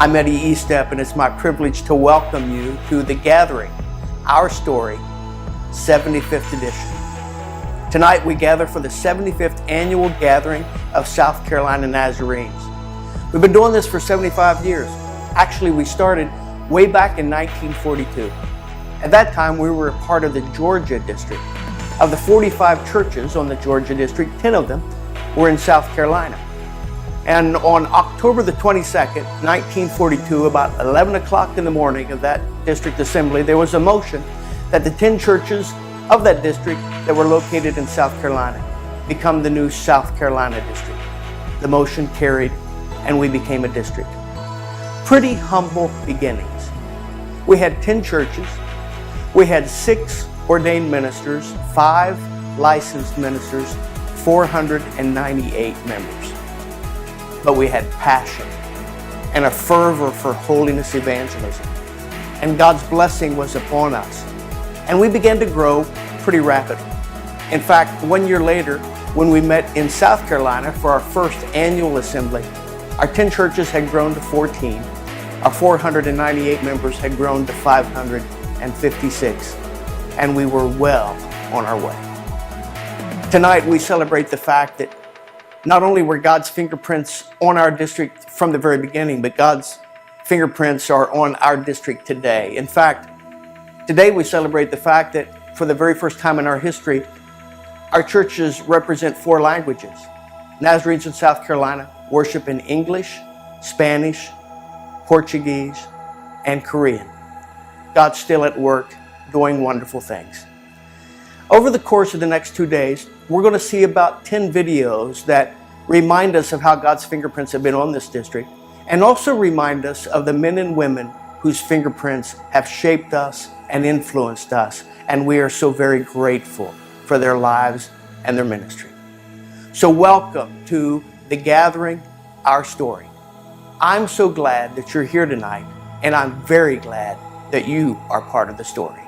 I'm Eddie Estep, and it's my privilege to welcome you to The Gathering, Our Story, 75th edition. Tonight we gather for the 75th annual gathering of South Carolina Nazarenes. We've been doing this for 75 years. Actually, we started way back in 1942. At that time, we were a part of the Georgia district. Of the 45 churches on the Georgia district, 10 of them were in South Carolina. And on October the 22nd, 1942, about 11 o'clock in the morning of that district assembly, there was a motion that the 10 churches of that district that were located in South Carolina become the new South Carolina district. The motion carried, and we became a district. Pretty humble beginnings. We had 10 churches. We had 6 ordained ministers, 5 licensed ministers, 498 members. But we had passion and a fervor for holiness evangelism. And God's blessing was upon us. And we began to grow pretty rapidly. In fact, 1 year later, when we met in South Carolina for our first annual assembly, our 10 churches had grown to 14. Our 498 members had grown to 556. And we were well on our way. Tonight, we celebrate the fact that not only were God's fingerprints on our district from the very beginning, but God's fingerprints are on our district today. In fact, today we celebrate the fact that for the very first time in our history, our churches represent 4 languages. Nazarenes in South Carolina worship in English, Spanish, Portuguese, and Korean. God's still at work doing wonderful things. Over the course of the next 2 days, we're going to see about 10 videos that remind us of how God's fingerprints have been on this district, and also remind us of the men and women whose fingerprints have shaped us and influenced us, and we are so very grateful for their lives and their ministry. So welcome to The Gathering, Our Story. I'm so glad that you're here tonight, and I'm very glad that you are part of the story.